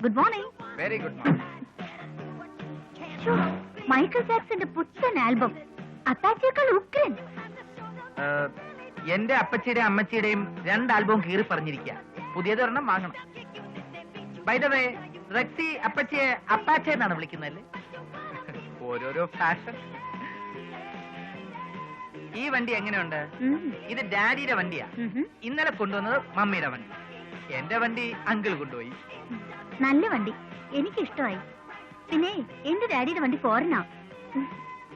Good morning. Very good morning. Michael ജാക്സന്റെ പുത്തൻ album അത്താച്ചേക്കാൾ ഉഗ്രൻ. എന്റെ അപ്പച്ചിയുടെയും അമ്മച്ചിയുടെയും 2 ആൽബവും കീറി പറഞ്ഞിരിക്കുക. പുതിയതൊരെണ്ണം വാങ്ങണം. ബൈ ദ വേ, റെക്സി അപ്പച്ചിയെ അപ്പാച്ച എന്നാണ് വിളിക്കുന്നതല്ലേ? ഓരോരോ ഫാഷൻ. ഈ വണ്ടി എങ്ങനെയുണ്ട്? ഇത് ഡാഡിയുടെ വണ്ടിയാ. ഇന്നലെ കൊണ്ടുവന്നത് മമ്മിയുടെ വണ്ടി. എന്റെ വണ്ടി അങ്കിൾ കൊണ്ടുപോയി. നല്ല വണ്ടി, എനിക്ക് ഇഷ്ടമായി. പിന്നെ എന്റെ ഡാഡിയുടെ വണ്ടി ഫോറിനാ.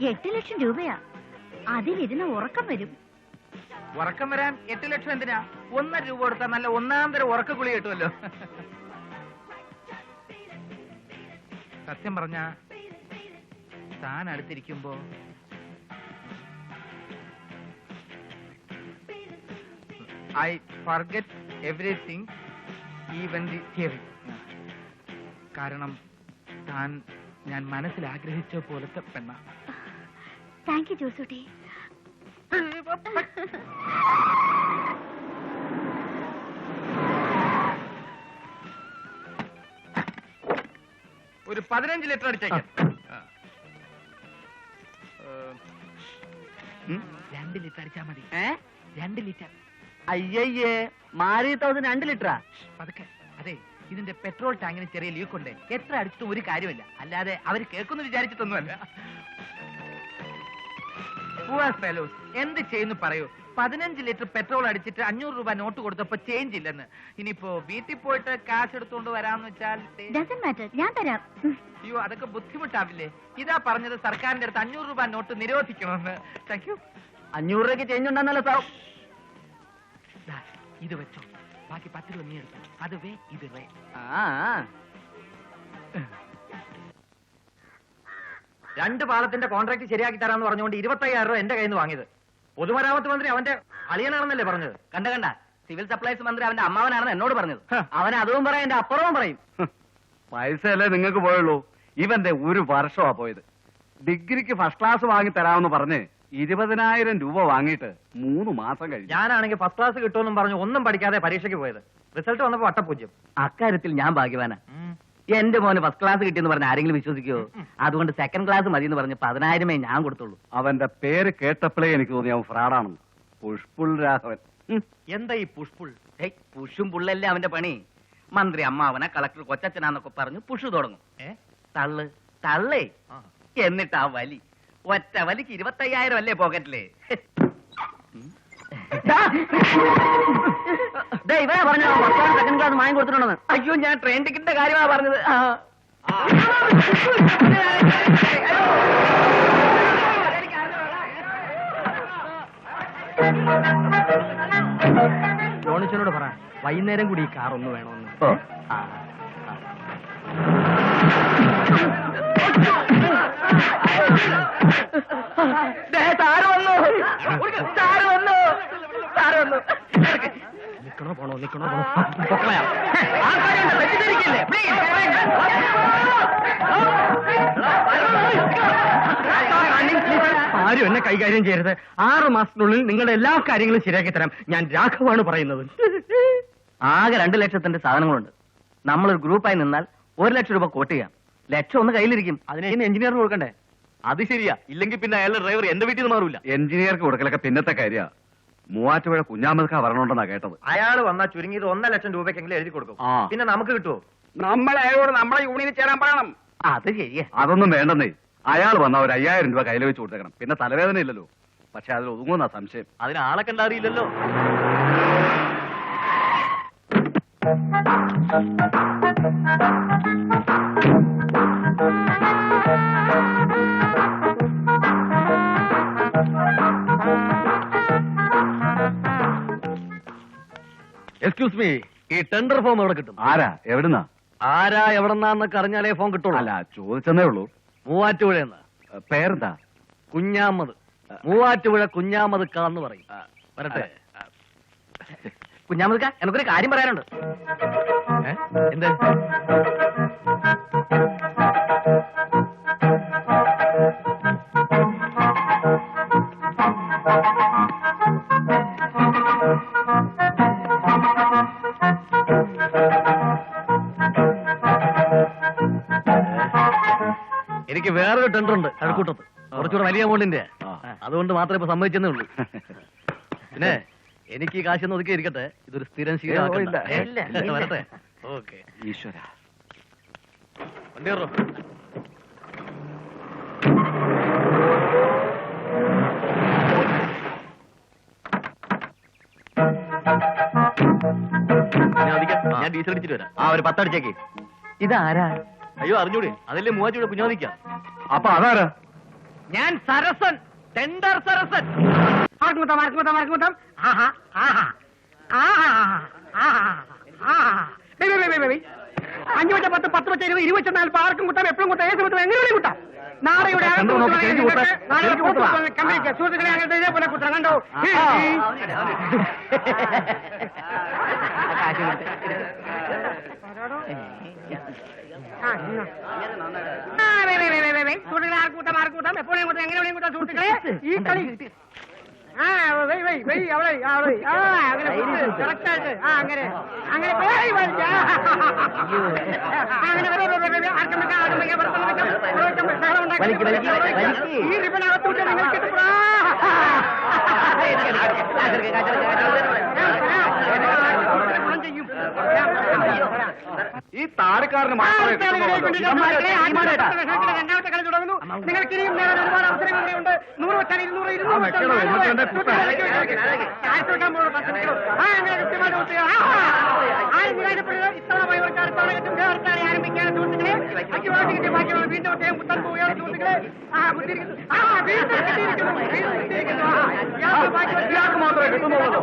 8 ലക്ഷം രൂപയാ. അതിലിരുന്ന് ഉറക്കം വരും. ഉറക്കം വരാൻ 8 ലക്ഷം എന്തിനാ? 1.5 രൂപ കൊടുത്താൽ നല്ല 1-ാം തരം ഉറക്ക ഗുളി കിട്ടുമല്ലോ. സത്യം പറഞ്ഞ താൻ അടുത്തിരിക്കുമ്പോ I forget everything, even the theory. കാരണം താൻ ഞാൻ മനസ്സിൽ ആഗ്രഹിച്ച പോലത്തെ പെണ്ണ. Thank you Josutty. ഒരു 15 ലിറ്റർ അടിച്ചേക്കാം. 2 ലിറ്റർ അടിച്ചാ മതി. 2 ലിറ്റർ. അയ്യയ്യേ, മാറി 2 ലിറ്ററാ? പതുക്കെ. അതെ, ഇതിന്റെ പെട്രോൾ ടാങ്കിന് ചെറിയ ലീക്ക് ഉണ്ട്. എത്ര അടിച്ചിട്ടും ഒരു കാര്യമില്ല. അല്ലാതെ അവർ കേൾക്കുന്നു വിചാരിച്ചിട്ടൊന്നുമല്ല. എന്ത് ചെയ്യുന്നു പറയൂ. 15 ലിറ്റർ പെട്രോൾ അടിച്ചിട്ട് 500 രൂപ നോട്ട് കൊടുത്തപ്പോ ചേഞ്ച് ഇല്ലെന്ന്. ഇനിയിപ്പോ വീട്ടിൽ പോയിട്ട് കാശ് എടുത്തുകൊണ്ട് വരാന്ന് വെച്ചാൽ ഞാൻ തരാം. അയ്യോ, അതൊക്കെ ബുദ്ധിമുട്ടാവില്ലേ? ഇതാ പറഞ്ഞത് സർക്കാരിന്റെ അടുത്ത് 500 രൂപ നോട്ട് നിരോധിക്കണമെന്ന്. Thank you. 500 രൂപയ്ക്ക് ചേഞ്ച് ഉണ്ടെന്നല്ലോ സാർ. ഇത് വെച്ചോ, ബാക്കി 10 രൂപ നീ എടുത്തു. അത് വേ, ഇത് വേ. രണ്ട് പാലത്തിന്റെ കോൺട്രാക്ട് ശരിയാക്കി തരാന്ന് പറഞ്ഞുകൊണ്ട് 25,000 രൂപ എന്റെ കയ്യിൽ നിന്ന് വാങ്ങിയത്. പൊതുമരാമത്ത് മന്ത്രി അവന്റെ അളിയനാണെന്നല്ലേ പറഞ്ഞത്? കണ്ട സിവിൽ സപ്ലൈസ് മന്ത്രി അവന്റെ അമ്മാവനാണെന്ന് എന്നോട് പറഞ്ഞത്. അവൻ അതും പറയും, എന്റെ അപ്പുറവും പറയും. പൈസയല്ലേ നിങ്ങൾക്ക് പോയുള്ളൂ. ഇവന്റെ 1 വർഷമാ പോയത്. ഡിഗ്രിക്ക് ഫസ്റ്റ് ക്ലാസ് വാങ്ങി തരാമെന്ന് പറഞ്ഞ് 20,000 രൂപ വാങ്ങിയിട്ട് 3 മാസം കഴിഞ്ഞു. ഞാനാണെങ്കിൽ ഫസ്റ്റ് ക്ലാസ് കിട്ടുമെന്നും പറഞ്ഞു ഒന്നും പഠിക്കാതെ പരീക്ഷയ്ക്ക് പോയത്. റിസൾട്ട് വന്നപ്പോ വട്ടപൂജ്യം. അക്കാര്യത്തിൽ ഞാൻ ഭാഗ്യവാനാ. എന്റെ മോന് ഫസ്റ്റ് ക്ലാസ് കിട്ടിയെന്ന് പറഞ്ഞ ആരെങ്കിലും വിശ്വസിക്കുവോ? അതുകൊണ്ട് സെക്കൻഡ് ക്ലാസ് മതി എന്ന് പറഞ്ഞ് 10,000 ഞാൻ കൊടുത്തുള്ളൂ. അവന്റെ പേര് കേട്ടപ്പോഴേ എനിക്ക് തോന്നി അവൻ ഫ്രാഡാണെന്ന്. പുഷ്പുൾ രാഘവൻ. എന്താ ഈ പുഷ്പുൾ? പുഷും പുള്ളല്ലേ അവന്റെ പണി. മന്ത്രി അമ്മാവനെ കളക്ടർ കൊച്ചച്ഛനാന്നൊക്കെ പറഞ്ഞു പുഷു തുടങ്ങും. തള്ള് തള്ളേ. എന്നിട്ട് ആ വലി, ഒറ്റ വലിക്ക് 25,000 അല്ലേ പോക്കറ്റില്. ഇവരെ പറഞ്ഞോ സെക്കൻഡ് ക്ലാസ് വാങ്ങി കൊടുത്തിട്ടുണ്ടെന്ന്. അയ്യോ, ഞാൻ ട്രെയിൻ ടിക്കറ്റിന്റെ കാര്യമാണ് പറഞ്ഞത്. ജോണിച്ചനോട് പറ, വൈകുന്നേരം കൂടി ഈ കാർ ഒന്ന് വേണമെന്ന്. നിക്കണോ പോണോ? ആരും എന്നെ കൈകാര്യം ചെയ്യരുത്. 6 മാസത്തിനുള്ളിൽ നിങ്ങളുടെ എല്ലാ കാര്യങ്ങളും ശരിയാക്കി തരാം. ഞാൻ രാഘവാണ് പറയുന്നത്. ആകെ 2 ലക്ഷത്തിന്റെ സാധനങ്ങളുണ്ട്. നമ്മളൊരു ഗ്രൂപ്പായി നിന്നാൽ 1 ലക്ഷം രൂപ കോട്ട് ചെയ്യാം. ലക്ഷം ഒന്ന് കയ്യിലിരിക്കും. അതിനെ എഞ്ചിനീയറിന് കൊടുക്കണ്ടേ? അത് ശരിയാ. ഇല്ലെങ്കിൽ പിന്നെ അയാളുടെ ഡ്രൈവർ എന്റെ വീട്ടിൽ നിന്ന് മാറൂല. എഞ്ചിനീയർക്ക് കൊടുക്കലൊക്കെ പിന്നത്തെ കാര്യ. മൂവാറ്റുപുഴ കുഞ്ഞാമൽക്ക വരണോണ്ടെന്നാ കേട്ടത്. അയാൾ വന്നാൽ ചുരുങ്ങിയത് 1 ലക്ഷം രൂപയ്ക്കെങ്കിലും എഴുതി കൊടുക്കും. പിന്നെ നമുക്ക് കിട്ടുമോ? നമ്മളയാളോട് നമ്മളെ യൂണിയനിൽ ചേരാൻ പറയണം. അത് ശരിയാ. അതൊന്നും വേണ്ടെന്നേ. അയാൾ വന്ന ഒരു 5,000 രൂപ കയ്യിൽ വെച്ച് കൊടുത്തേക്കണം. പിന്നെ തലവേദന ഇല്ലല്ലോ. പക്ഷെ അതിൽ ഒതുങ്ങുന്ന സംശയം. അതിന് ആളെ കണ്ടറിയില്ലല്ലോ. എക്സ്ക്യൂസ് മീ, ഈ ടെൻഡർ ഫോം എവിടെ കിട്ടും? ആരാ എവിടുന്നാ? ആരാ എവിടെന്നാന്നൊക്കെ അറിഞ്ഞാലേ ഫോം കിട്ടുള്ളൂ. അല്ല, ചോദിച്ചെന്നേ ഉള്ളൂ. മൂവാറ്റുപുഴയെന്ന്. പേരെന്താ? കുഞ്ഞാമത്. മൂവാറ്റുപുഴ കുഞ്ഞാമത് കാന്ന് പറയും. വരട്ടെ. കുഞ്ഞാമത് കാ, എനിക്കൊരു കാര്യം പറയാനുണ്ട്. എന്ത്? എനിക്ക് വേറൊരു ടെൻഡർ ഉണ്ട് അഴക്കൂട്ടത്ത്, കുറച്ചുകൂടെ വലിയ എമൗണ്ടിന്റെ. അതുകൊണ്ട് മാത്രമേ ഇപ്പൊ സമ്മതിച്ചെന്നേ ഉള്ളൂ. പിന്നെ എനിക്ക് ഈ കാശ് ഒതുക്കി ഇരിക്കട്ടെ, ഇതൊരു സ്ഥിരം ശീലം വരട്ടെ. ഓക്കെ ഈശ്വര. വണ്ടി കയറോ. ഞാൻ ഡീസൽ അടിച്ചിട്ട് വരാം. ഒരു 10 അടിച്ചേക്ക്. ഇതാരാ? അയ്യോ അറിഞ്ഞൂടെ, അതല്ലേ മൂവാച്ചൂടെ കുഞ്ഞാദിക്കാം. അപ്പൊ അതാരാ? ഞാൻ സരസൻ, ടെൻഡർ സരസൻ. അഞ്ചു വെച്ച 10, 10 വെച്ച 20, 20 വെച്ച 40 ആർക്കും കുത്താം, എപ്പോഴും കുത്താം, ഏത് കുത്താം, എങ്ങനെ കുത്താം. നാളെയുടെ സുഹൃത്തുക്കളെ അങ്ങനത്തെ ഇതേപോലെ കുത്താം. കണ്ടോ? സുഹൃത്തുക്കളെ ആർക്കൂട്ടാം, എപ്പോഴും കൂട്ടാം, എങ്ങനെ കൂട്ടാം സുഹൃത്തുക്കളെ. ഈ കളി അങ്ങനെ ഈ റിബനകത്തൂട്ട് നിങ്ങൾ കിട്ടുമ്പോഴാ ഈ താരക്കാരന് രണ്ടാമത്തെ കളി തുടങ്ങുന്നു. നിങ്ങൾക്ക് ഇനിയും നേടാൻ ഒരുപാട് അവസരങ്ങൾ ഉണ്ട്. 100 വെച്ചാൽ 200, 200 വെച്ചാൽ അങ്ങനെ കൃത്യമായിട്ട് ഇത്തവണ അടുത്താണ് ആരംഭിക്കുകയാണ് സുഹൃത്തുക്കളെ. ബാക്കിയുള്ള വീണ്ടും അദ്ദേഹം കുത്താൻ പോവുകയാണ് സുഹൃത്തുക്കളെ. ഇയാൾക്ക് മാത്രമേ കിട്ടുന്നുള്ളൂ.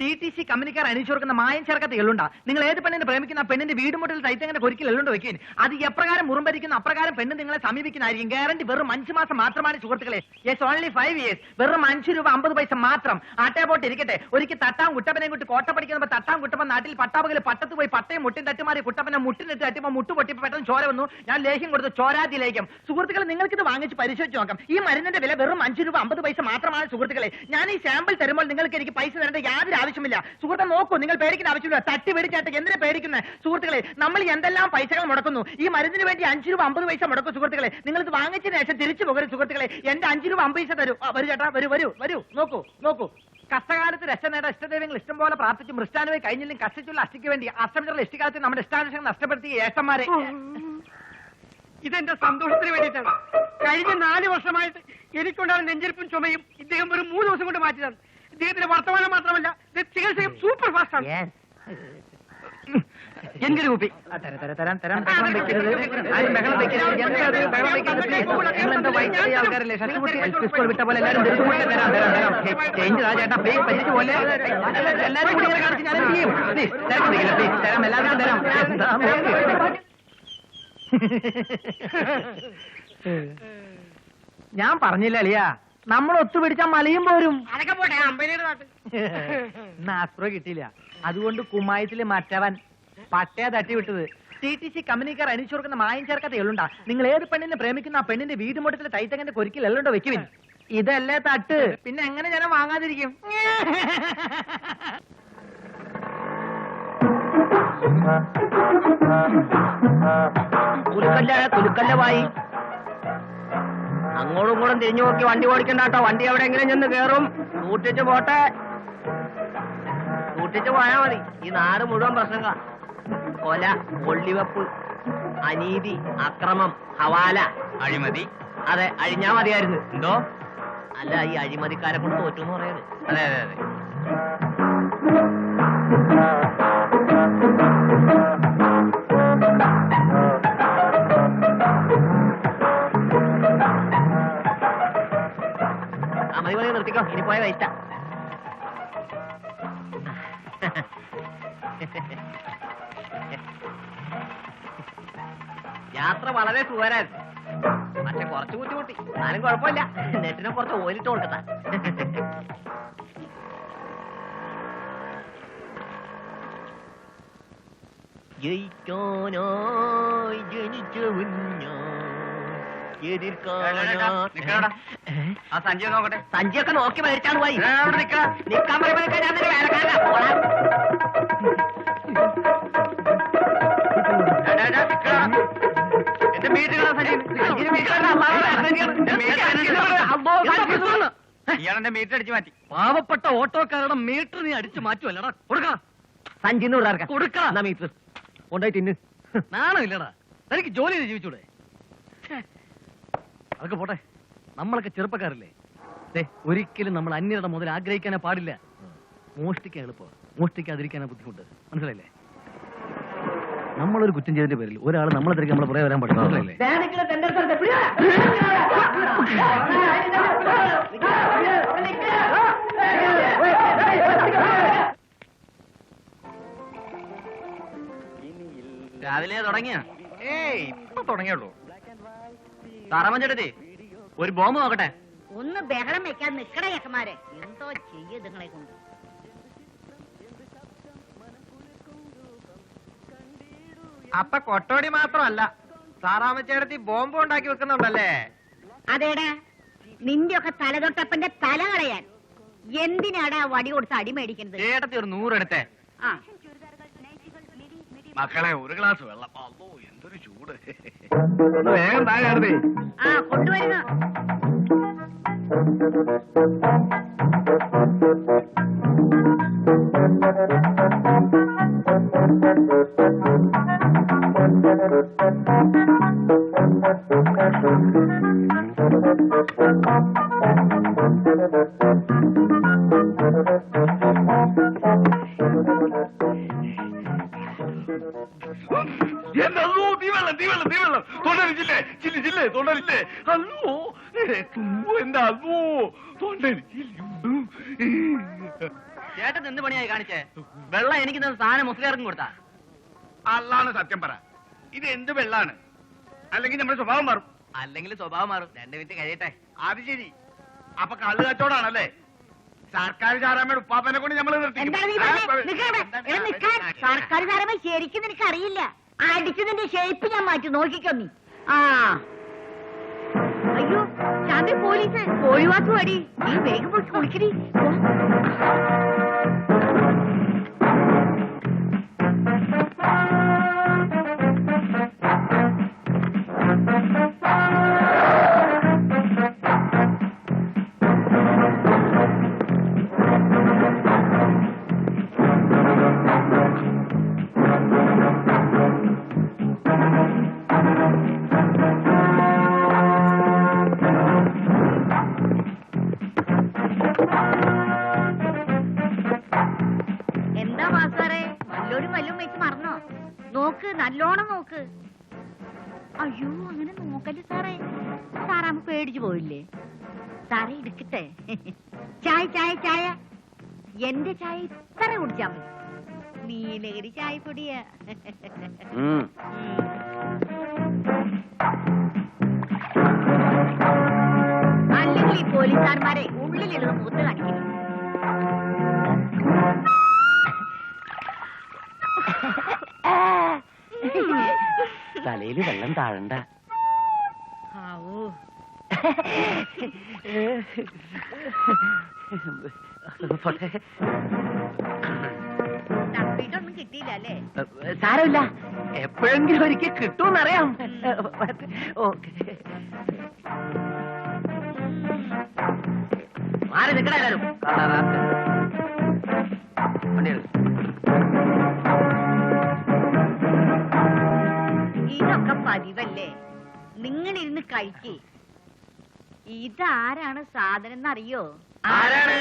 TTC കമ്പനിക്കാർ അണിയിച്ചോർക്കുന്ന മായം ചേർക്കാത്ത എള്ളുണ്ടാ. നിങ്ങൾ ഏത് പെണ്ണിനെ പ്രേമിക്കുന്ന ആ പെണ്ണിന്റെ വീട് മുട്ടിൽ തൈത്തങ്ങനെ ഒരിക്കൽ എള്ളുണ്ട് വെക്കുകയും അത് എപ്രകാരം മുറുമ്പരിക്കുന്ന അപ്രകാരം പെണ്ണ് നിങ്ങളെ സമീപിക്കുന്നതായിരിക്കും. ഗ്യാരണ്ടി വെറും 5 മാസം മാത്രമാണ് സുഹൃത്തുക്കളെ. Yes, only 5 years. വെറും 5 രൂപ 50 പൈസ മാത്രം. ആട്ടേപോട്ട് ഇരിക്കട്ടെ. ഒരിക്കൽ തട്ടാം കുട്ടപ്പനെ കൊണ്ട് കോട്ട പഠിക്കുന്നപ്പോൾ തട്ടാം കുട്ടപ്പൻ നാട്ടിൽ പട്ടാപകൽ പട്ടത്ത് പോയി പട്ടയും മുട്ടും തട്ടുമാറി കുട്ടപ്പനെ മുട്ടിനിട്ട് തട്ടിയപ്പോൾ മുട്ട് പൊട്ടിപ്പോൾ പെട്ടെന്ന് ചോര വന്നു. ഞാൻ ലേഹ്യം കൊടുത്തു, ചോരാതി ലേഹ്യം. സുഹൃത്തുക്കളെ നിങ്ങൾക്കിത് വാങ്ങിച്ച് പരിശോധിച്ച് നോക്കാം. ഈ മരുന്നിന്റെ വില വെറും 5 രൂപ 50 പൈസ മാത്രമാണ് സുഹൃത്തുക്കളെ. ഞാൻ ഈ സാമ്പിൾ തരുമ്പോൾ നിങ്ങൾക്ക് എനിക്ക് പൈസ തരേണ്ട യാതൊരു ആവശ്യമില്ല. സുഹൃത്തെ നോക്കൂ, നിങ്ങൾ പേടിക്കുന്ന ആവശ്യമില്ല. തട്ടി പേടിച്ചാട്ട് എന്തിനാ പേടിക്കുന്നത് സുഹൃത്തുക്കളെ? നമ്മൾ എന്തെല്ലാം പൈസകൾ മുടക്കുന്നു. ഈ മരുന്നിന് വേണ്ടി 5 രൂപ 50 പൈസ മുടക്കും സുഹൃത്തുക്കളെ. നിങ്ങൾ ഇത് വാങ്ങിച്ചതിന് ശേഷം തിരിച്ചു പോകരുത് സുഹൃത്തുക്കളെ. എന്റെ 5 രൂപ 50 പൈസ തരൂ. വരൂ ചേട്ടാ, വരൂ. നോക്കൂ. കഷ്ടകാലത്ത് രക്ഷ നേടാൻ ഇഷ്ടദൈവങ്ങൾ ഇഷ്ടം പോലെ പ്രാർത്ഥിച്ചു മൃഷ്ടാനുമായി കഴിഞ്ഞില്ലെങ്കിൽ കഷ്ടിച്ചുള്ള അഷ്ടിക്ക് വേണ്ടി അഷ്ടമിച്ചുള്ള ഇഷ്ടിക്കാലത്ത് നമ്മുടെ ഇഷ്ടാനുഷങ്ങൾ നഷ്ടപ്പെടുത്തിയ ഏട്ടന്മാരെ. ഇതെന്റെ സന്തോഷത്തിന് വേണ്ടിയിട്ടാണ്. കഴിഞ്ഞ 4 വർഷമായിട്ട് എനിക്കുണ്ടാകുന്ന നെഞ്ചിരിപ്പും ചുമയും ഇദ്ദേഹം ഒരു 3 ദിവസം കൊണ്ട് മാറ്റിയതാണ്. ഇദ്ദേഹത്തിന്റെ വർത്തമാനം മാത്രമല്ല, ചികിത്സയും സൂപ്പർ ഫാസ്റ്റ് ആണ്. എനിക്കൊരു കുപ്പി തരാം. ആൾക്കാരല്ലേ ഷർട്ട് വിട്ട പോലെ എല്ലാവരും ചേഞ്ച് ചേട്ടാ പ്ലീസ് പറ്റിച്ചു പോലെ എല്ലാവരും കൂടി കാണിച്ച് ഞാൻ എന്ത് ചെയ്യും? പ്ലീസ് തരാം, എല്ലാവർക്കും തരാം. ഞാൻ പറഞ്ഞില്ല അളിയാ, നമ്മൾ ഒത്തുപിടിച്ചാൽ മലയും പോരും. അതൊക്കെ പോട്ടെ, അമ്പലയുടെ നാട്ടിൽ ഇന്ന് ആസ്പ്രോ കിട്ടിയില്ല, അതുകൊണ്ട് കുമ്മായത്തില് മറ്റവൻ പട്ടയ തട്ടിവിട്ടത്. TTC കമ്പനിക്കാർ അണിച്ചോർക്കുന്ന മായം ചേർക്കാത്ത എള്ളുണ്ടാ. നിങ്ങൾ ഏത് പെണ്ണിനെ പ്രേമിക്കുന്ന ആ പെണ്ണിന്റെ വീട് മുട്ടത്തിലെ തൈത്തങ്ങന്റെ കൊരിക്കൽ എള്ളുണ്ടോ വെക്കുവിൻ. ഇതല്ലേ തട്ട്, പിന്നെ എങ്ങനെ ജനം വാങ്ങാതിരിക്കും? കുലുക്കല്ലവായി അങ്ങോട്ടും ഇങ്ങോട്ടും തിരിഞ്ഞു നോക്കി വണ്ടി ഓടിക്കണ്ടാട്ടോ. വണ്ടി എവിടെയെങ്കിലും ചെന്ന് കേറും. കൂട്ടിച്ച് പോട്ടെ, കൂട്ടിച്ച് പോയാ മതി. ഈ നാട് മുഴുവൻ പ്രശ്നങ്ങളാ. കൊല, കൊള്ളിവെപ്പ്, അനീതി, അക്രമം, ഹവാല, അഴിമതി. അതെ, അഴിഞ്ഞാ മതിയായിരുന്നു. എന്തോ അല്ല, ഈ അഴിമതിക്കാരെ കൊണ്ട് തോറ്റു എന്ന് പറയുന്നത്. അതെ. മതി നിർത്തിക്കോ, ഇനി പോയ വേസ്റ്റ. യാത്ര വളരെ സുഖരായിരുന്നു. പക്ഷെ കുറച്ച് ബുദ്ധിമുട്ടി. എന്നാലും കുഴപ്പമില്ല, നെറ്റിനെ കുറച്ച് ഓയിലിട്ട് കൊടുക്കത്ത. ജയിക്കാനായി ജനിച്ചവൻ ഞാൻ, നിക്കടാ. ആ സഞ്ചി നോക്കട്ടെ. സഞ്ചിയൊക്കെ നോക്കി മേടിച്ചാണ് പോയി. നിക്കാൻ പറയുമ്പോ ഞാൻ നിന്റെ വേലക്കാരനാ. പോടാ. എന്റെ മീറ്റർ ഇയാളെന്റെ മീറ്റർ അടിച്ചു മാറ്റി. പാവപ്പെട്ട ഓട്ടോക്കാരുടെ മീറ്റർ നീ അടിച്ചു മാറ്റുമല്ലടാ. കൊടുക്കണം സഞ്ചിന്ന് വിടാർക്ക കൊടുക്കണം മീറ്റർ കൊണ്ടായി തിന്ന്. നാണോ ഇല്ലടാ, തനിക്ക് ജോലി ചെയ്ത് ജീവിച്ചൂടെ? അതൊക്കെ പോട്ടെ, നമ്മളൊക്കെ ചെറുപ്പക്കാരല്ലേ. ഒരിക്കലും നമ്മൾ അന്യരുടെ മുതൽ ആഗ്രഹിക്കാനേ പാടില്ല. മോഷ്ടിക്കാൻ എളുപ്പം, മോഷ്ടിക്കാതിരിക്കാനാ ബുദ്ധിമുട്ട്. മനസ്സിലായില്ലേ? നമ്മളൊരു കുറ്റം ചെയ്തതിന്റെ പേരിൽ ഒരാൾ നമ്മളെ തിരക്ക് നമ്മളെ പുറകെ വരാൻ പാടില്ല. മനസ്സിലായില്ലേ? രാവിലെ തുടങ്ങിയ ഇപ്പൊ തുടങ്ങിയുള്ളൂ. താറാമഞ്ചേട്ടത്തി ഒരു ബോംബ് നോക്കട്ടെ. ഒന്ന് ബഹളം വെക്കാൻ നിക്കണ ചെക്കന്മാരെ, എന്തോ ചെയ്യ നിങ്ങളെ കൊണ്ട്. അപ്പൊ കൊട്ടോടി മാത്രമല്ല, സാറാമച്ചേടത്തി ബോംബ് ഉണ്ടാക്കി വെക്കുന്നുണ്ടല്ലേ? അതേടാ, നിന്റെ ഒക്കെ തലതൊട്ടപ്പന്റെ തല കളയാൻ എന്തിനാടാ വടി കൊടുത്ത് അടി മേടിക്കുന്നത്? ചേട്ടത്തി ഒരു 100 എടുത്തേ. ആ മക്കളെ ഒരു ഗ്ലാസ് വെള്ളം. അല്ലോ എന്തൊരു ചൂട്. വേഗം താഴെ. ആ കൊണ്ടുവരുന്നു. എന്നോ തീവെള്ളം തീവെള്ളം തീവെള്ളം തൊണ്ടരിച്ചില്ലേ? ചില്ലി ചില്ലേ തൊണ്ടരില്ലേ? അല്ലോ എന്താ അല്ലോ തൊണ്ടരിച്ചില്ല. ചേട്ടൻ എന്ത് പണിയായി കാണിച്ചേ? വെള്ളം എനിക്ക് സാധനം മുസ്ലിയാർക്കും കൊടുത്താ? അല്ലാണ് സത്യം പറ, ഇത് എന്ത് വെള്ളാണ്? അല്ലെങ്കിൽ നമ്മുടെ സ്വഭാവം മാറും. അല്ലെങ്കിൽ സ്വഭാവം മാറും. 2 മിനിറ്റ് കഴിയട്ടെ. അത് ശരി. അപ്പൊ കള്ളു കച്ചവടാണല്ലേ? സർക്കാർ ചാരാമ്മയുടെ ഉപ്പാപ്പനെ കൊണ്ട് നമ്മൾ എന്താണ് നീ പറഞ്ഞേ? നിക്കാൻ സർക്കാർ സാരമായി ശരിക്കും നിനക്ക് അറിയില്ല. അടിച്ചതിന്റെ ഷേപ്പ് ഞാൻ മാറ്റി നോക്കിക്കോ നീ. ആ അയ്യോ ചാമ്പി പോലീസ് ഒഴിവാക്കു അടി. നീ വേഗം പോയി കുളിക്കടി. എന്താ മാസാറേ, വല്ലോരും വല്ലതും വെച്ച് മറന്നോ? നോക്ക്, നല്ലോണം നോക്ക്. അയ്യോ അങ്ങനെ നോക്കല്ലേ സാറേ, സാറാമ്മ പേടിച്ചു പോയില്ലേ? സാറേ എടുക്കട്ടെ? ചായ ചായ ചായ. എന്റെ ചായ ഇത്ര കുടിച്ചാ മതി. നീലഗിരി ചായ പൊടിയാ. അല്ലെങ്കിൽ ഈ പോലീസുകാരന്മാരെ ഉള്ളിലിരുന്ന് മുഖത്ത് കാണിക്കുന്നു. തലയിൽ വെള്ളം താഴണ്ട. തപ്പിട്ടൊന്നും കിട്ടിയില്ല അല്ലേ? സാരമില്ല, എപ്പോഴെങ്കിലും ഒരിക്കൽ കിട്ടുമെന്നറിയാം. ഓക്കെ മാറി നിൽക്കണ എല്ലാരും. ഇതൊക്കെ പതിവല്ലേ, നിങ്ങളിരുന്ന് കഴിക്ക്. ഇതാരാണ് സാധനം എന്നറിയോ? ആരാണ്?